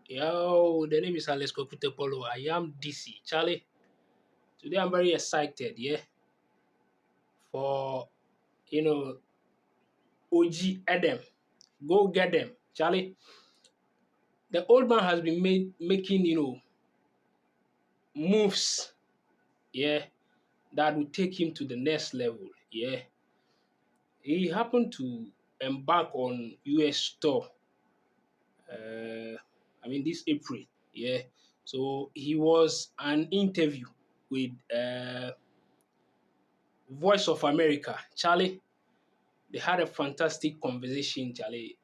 Yo, the name is Alex Polo. I am DC. Charlie, today I'm very excited, yeah, for, you know, OG Edem. Go get them. Charlie, the old man has been making, moves, yeah, that will take him to the next level, yeah. He happened to embark on US tour, uh, this April, yeah. So he was an interview with Voice of America, Charlie. They had a fantastic conversation, Charlie.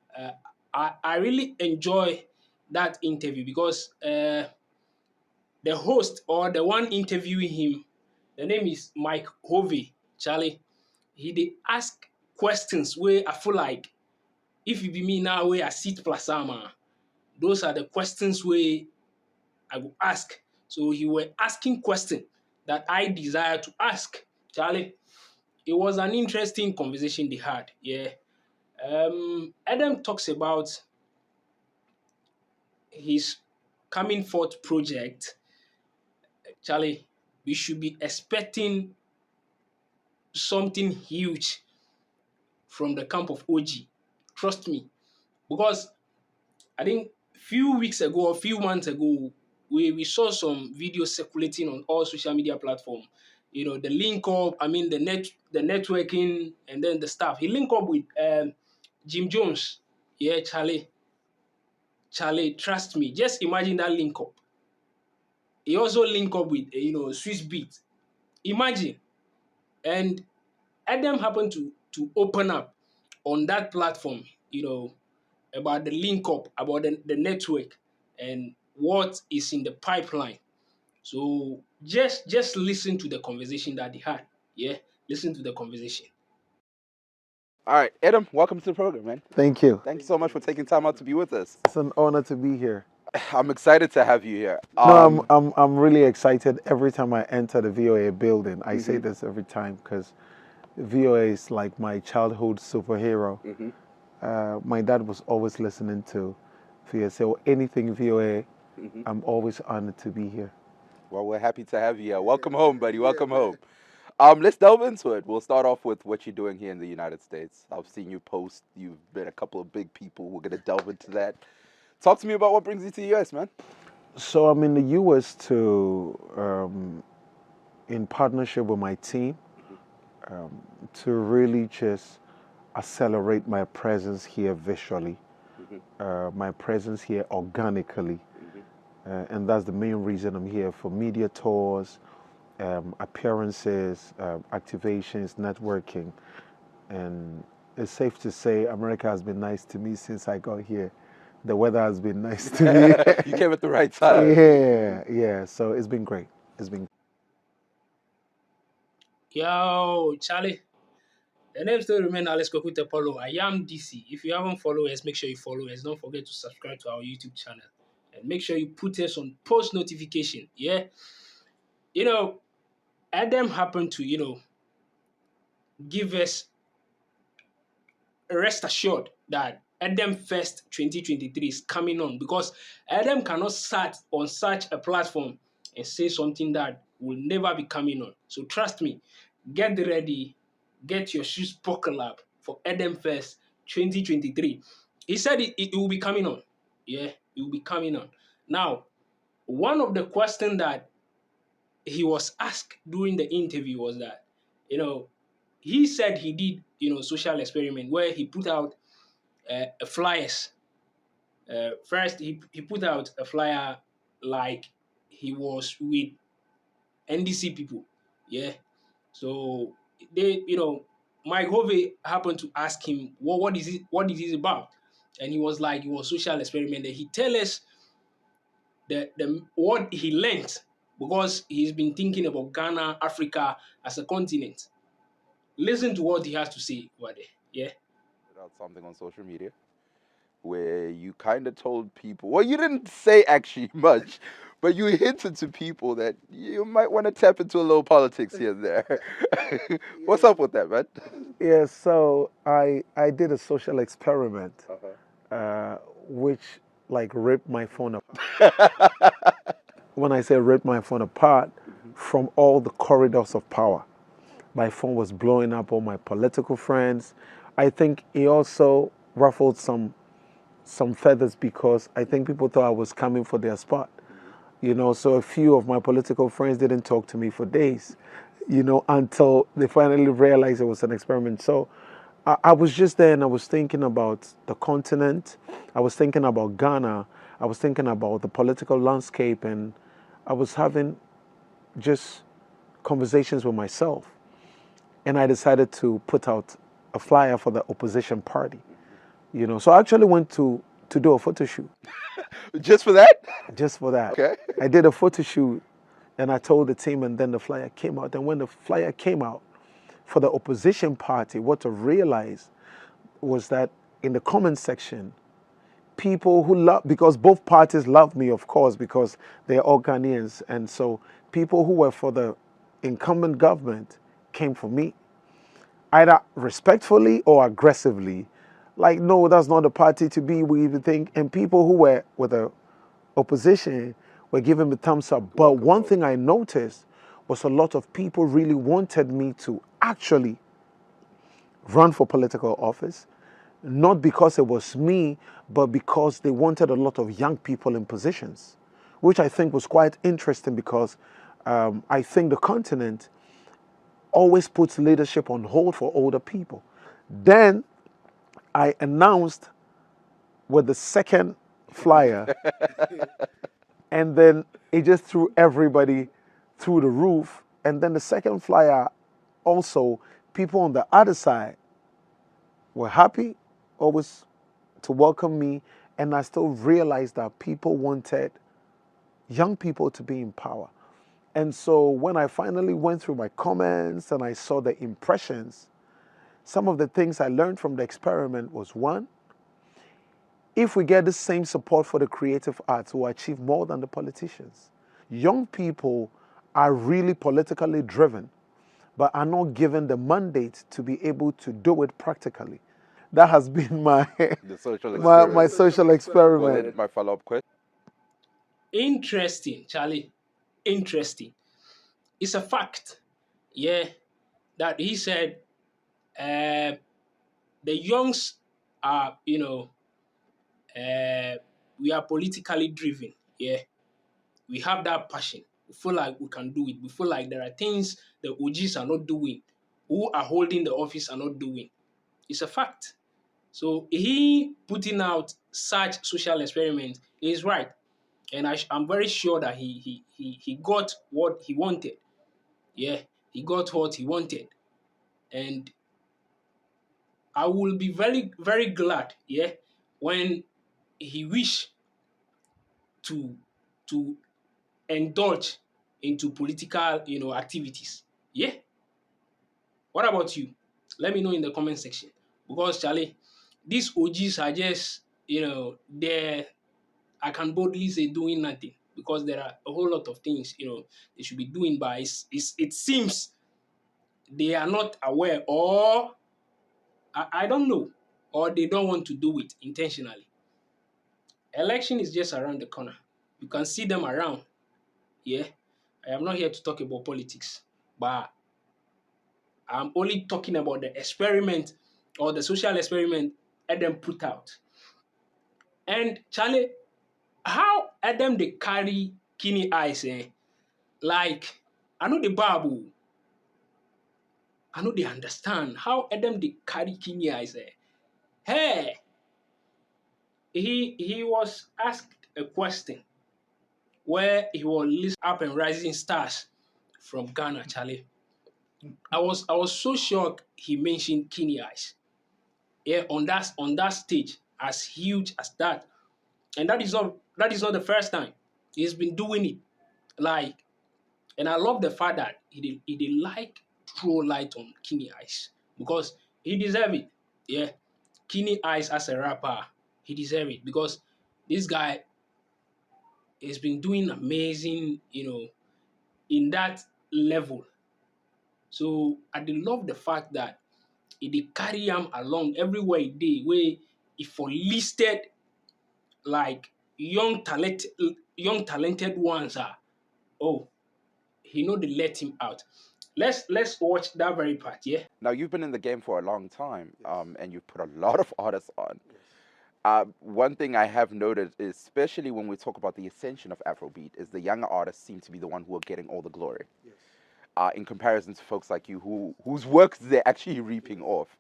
I really enjoy that interview because the host or the one interviewing him, the name is Mike Hove, Charlie. He they ask questions where I feel like if you be me now where I sit plasama, those are the questions where I will ask. So he were asking questions that I desire to ask, Charlie. It was an interesting conversation they had, yeah. Adam talks about his coming forth project. Charlie, we should be expecting something huge from the camp of OG. Trust me. Because I think few weeks ago or few months ago, we saw some videos circulating on all social media platforms. The link up, the networking and then the stuff. He linked up with Jim Jones. Yeah, Charlie, trust me. Just imagine that link up. He also link up with Swiss Beat. Imagine. And Adam happened to open up on that platform, about the link up, about the network and what is in the pipeline. So just listen to the conversation that they had. Yeah, listen to the conversation. All right, Edem, welcome to the program, man. Thank you. Thank you so much for taking time out to be with us. It's an honor to be here. I'm excited to have you here. No, I'm really excited every time I enter the VOA building. I say this every time because VOA is like my childhood superhero. My dad was always listening to VOA, so anything VOA, I'm always honored to be here. Well, we're happy to have you here. Welcome home, buddy. Welcome home. Let's delve into it. We'll start off with what you're doing here in the United States. I've seen you post. You've met a couple of big people. We're gonna delve into that. Talk to me about what brings you to the US, man. So I'm in the US in partnership with my team, to really just accelerate my presence here visually, my presence here organically. And that's the main reason I'm here for media tours, appearances, activations, networking. And it's safe to say America has been nice to me since I got here. The weather has been nice to me. You came at the right time. Yeah. So it's been great. It's been. Yo, Charlie. The name still remains Alex Polo. I am DC. If you haven't followed us, make sure you follow us. Don't forget to subscribe to our YouTube channel. And make sure you put us on post notification. Yeah. You know, Adam happened to, give us rest assured that Edem Fest 2023 is coming on because Edem cannot start on such a platform and say something that will never be coming on. So trust me, get ready, get your shoes buckled up for Edem Fest 2023. He said it will be coming on. Yeah, it will be coming on. Now, one of the questions that he was asked during the interview was that, he said he did, social experiment where he put out flyers. First, he put out a flyer like he was with NDC people. Yeah. So they, Mike Hove happened to ask him, what is it about? And he was like, it was social experiment. And he tell us the what he learned because he's been thinking about Ghana, Africa as a continent. Listen to what he has to say about it. Yeah. Put out something on social media where you kind of told people, well, you didn't say actually much, but you hinted to people that you might want to tap into a little politics here and there. What's up with that, man? Yeah, so I did a social experiment, which like ripped my phone when I say ripped my phone apart, from all the corridors of power. My phone was blowing up all my political friends. I think it also ruffled some feathers because I think people thought I was coming for their spot. You know, so a few of my political friends didn't talk to me for days, you know, until they finally realized it was an experiment. So I was just there and I was thinking about the continent. I was thinking about Ghana. I was thinking about the political landscape, and I was having just conversations with myself. And I decided to put out a flyer for the opposition party. You know, so I actually went to do a photo shoot Just for that? just for that. Okay. I did a photo shoot and I told the team, and then the flyer came out. And when the flyer came out for the opposition party, what I realized was that in the comment section, people who love, because both parties love me, of course, because they're all Ghanaians. And so people who were for the incumbent government came for me, either respectfully or aggressively. Like, no, that's not the party to be, we even think. And people who were with the opposition were giving me thumbs up. But one thing I noticed was a lot of people really wanted me to actually run for political office, not because it was me, but because they wanted a lot of young people in positions, which I think was quite interesting because I think the continent always puts leadership on hold for older people. Then I announced with the second flyer, and then it just threw everybody through the roof. And then the second flyer, also, people on the other side were happy always to welcome me. And I still realized that people wanted young people to be in power. And so when I finally went through my comments and I saw the impressions, some of the things I learned from the experiment was, one, if we get the same support for the creative arts, we'll achieve more than the politicians. Young people are really politically driven, but are not given the mandate to be able to do it practically. That has been my The social my experiment. social Well, experiment. then my follow-up question. Interesting, Charlie. Interesting. It's a fact, yeah, that he said uh, the youngs are, we are politically driven. Yeah, we have that passion. We feel like we can do it. We feel like there are things the OGs are not doing, who are holding the office are not doing. It's a fact. So he putting out such social experiments is right, and I'm very sure that he got what he wanted. Yeah, he got what he wanted, and I will be very very glad. Yeah, when he wish to to indulge into political activities. Yeah. What about you? Let me know in the comment section. Because Charlie, these OGs are just there. I can boldly say doing nothing because there are a whole lot of things they should be doing, but it seems they are not aware, or I don't know, or they don't want to do it intentionally. Election is just around the corner. You can see them around. Yeah, I am not here to talk about politics, but I'm only talking about the experiment or the social experiment Edem put out. And Charlie, how Edem they carry kidney eyes, like I know the Bible, I know they understand how Edem they carry kidney eyes. Hey, he was asked a question where he was list up and rising stars from Ghana, Charlie. I was so shocked he mentioned kidney eyes. Yeah, on that stage, as huge as that. And that is not the first time. He's been doing it. Like, and I love the fact that he did like throw light on Kini Ice because he deserve it. Yeah. Kini Ice as a rapper, he deserve it because this guy has been doing amazing, in that level. So I did love the fact that he did carry him along everywhere he did, where he for listed like young talented ones are, oh, he know they let him out. Let's watch that very part, yeah. Now you've been in the game for a long time, and you've put a lot of artists on. One thing I have noted, especially when we talk about the ascension of Afrobeat, is the younger artists seem to be the one who are getting all the glory, in comparison to folks like you whose works they're actually reaping off.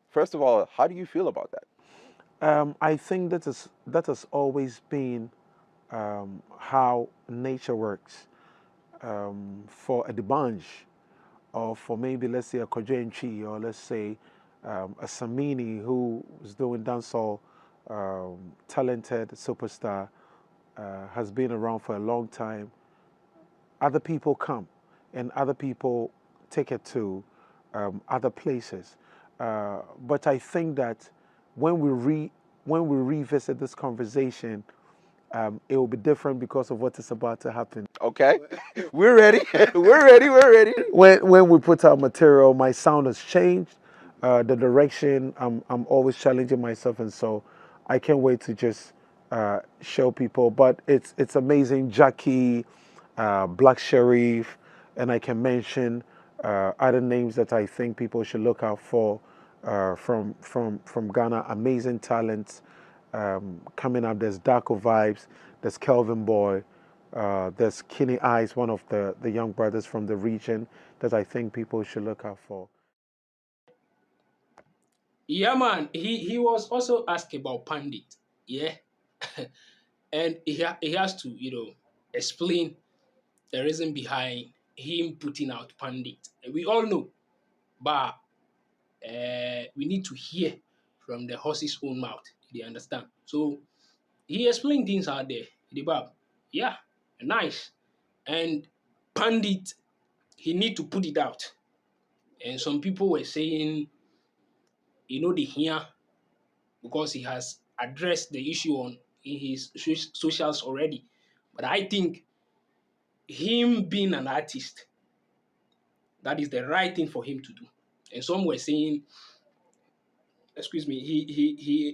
First of all, how do you feel about that? I think that has always been how nature works. For a Debange, or for maybe let's say a Kojenchi, or let's say a Samini who is doing dancehall, talented superstar, has been around for a long time. Other people come, and other people take it to other places. But I think that when when we revisit this conversation, it will be different because of what is about to happen. Okay, we're ready. We're ready. We're ready. When we put out material, my sound has changed. The direction, I'm always challenging myself, and so I can't wait to just show people. But it's amazing, Jackie, Black Sharif, and I can mention other names that I think people should look out for from Ghana. Amazing talents coming up. There's Darko Vibes, there's Kelvin Boy, there's Kinney Eyes, one of the young brothers from the region that I think people should look out for. Yeah, man. He was also asked about Pandit. Yeah. And he has to, explain the reason behind him putting out Pandit. And we all know, but we need to hear from the horse's own mouth. They understand. So he explained things out there. The Bab, yeah, nice. And Pandit, he need to put it out. And some people were saying, they hear because he has addressed the issue on in his socials already. But I think him being an artist, that is the right thing for him to do. And some were saying, excuse me,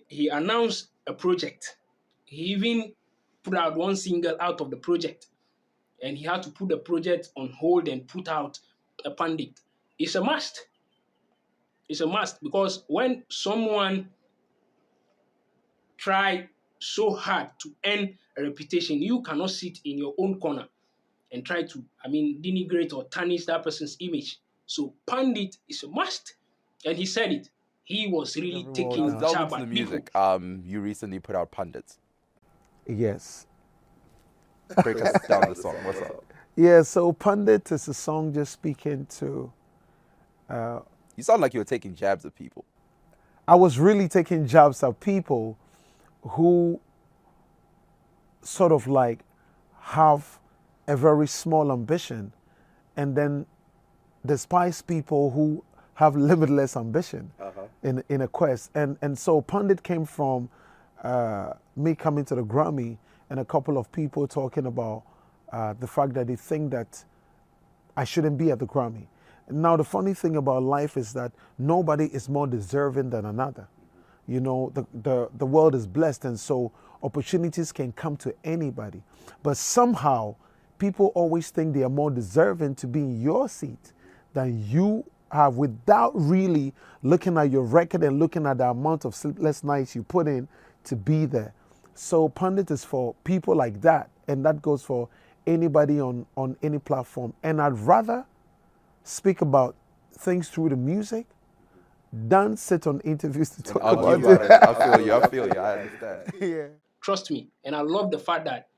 he announced a project. He even put out one single out of the project, and he had to put the project on hold and put out a pandit. It's a must. It's a must because when someone try so hard to earn a reputation, you cannot sit in your own corner and try to, denigrate or tarnish that person's image. So Pandit is a must. And he said it. He was really Every world Now taking now. let's delve jab into the at people. music. You recently put out Pundits. Yes. Break us down the song. What's up? Yeah, so Pundit is a song just speaking to. You sound like you were taking jabs at people. I was really taking jabs at people who sort of like have a very small ambition and then despise people who have limitless ambition in a quest. And so Pundit came from me coming to the Grammy and a couple of people talking about the fact that they think that I shouldn't be at the Grammy. Now, the funny thing about life is that nobody is more deserving than another. You know, the world is blessed, and so opportunities can come to anybody. But somehow, people always think they are more deserving to be in your seat than you have without really looking at your record and looking at the amount of sleepless nights you put in to be there. So Pundit is for people like that, and that goes for anybody on any platform. And I'd rather speak about things through the music than sit on interviews to talk Argue about about it. I feel you. I feel you. I understand. Yeah. Trust me. And I love the fact that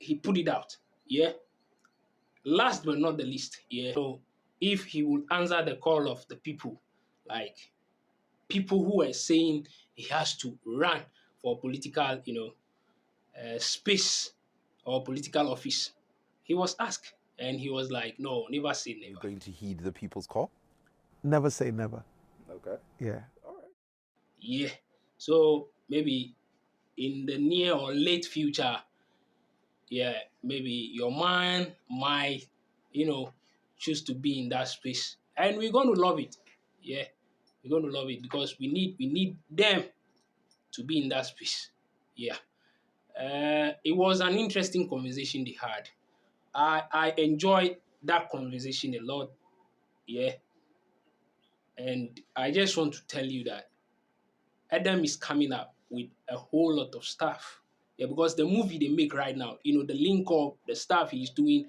he put it out. Yeah. Last but not the least, yeah. So if he would answer the call of the people, like people who are saying he has to run for political, space or political office, he was asked, and he was like, "No, never say You're never." going to heed the people's call? Never say never. Okay. Yeah. Yeah. So maybe in the near or late future, yeah, maybe your man might, choose to be in that space, and we're going to love it. Yeah, we're going to love it because we need them to be in that space. Yeah. It was an interesting conversation they had. I enjoyed that conversation a lot. Yeah. And I just want to tell you that Edem is coming up with a whole lot of stuff. Yeah, because the movie they make right now, the link up, the stuff he's doing,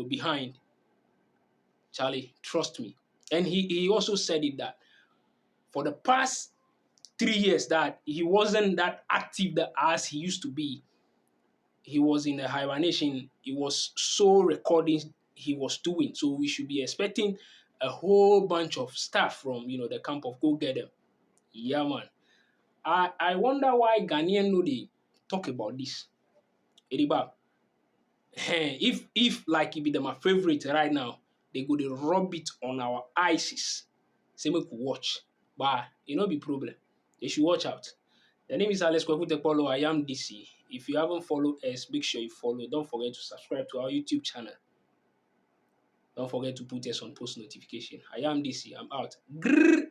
behind, Charlie, trust me. And he also said it that for the past 3 years that he wasn't that active as he used to be. He was in a hibernation. It was so recording he was doing. So we should be expecting a whole bunch of stuff from the camp of Go Get Them. Yeah, man. I wonder why Ghanaian know they talk about this. Ediba, if like it be my favorite right now, they go to rub it on our eyes. Say make we watch. But it no be problem. They should watch out. The name is Alex Kwekutepolo. I am DC. If you haven't followed us, make sure you follow. Don't forget to subscribe to our YouTube channel. Don't forget to put us on post notification. I am DC. I'm out. Grrr.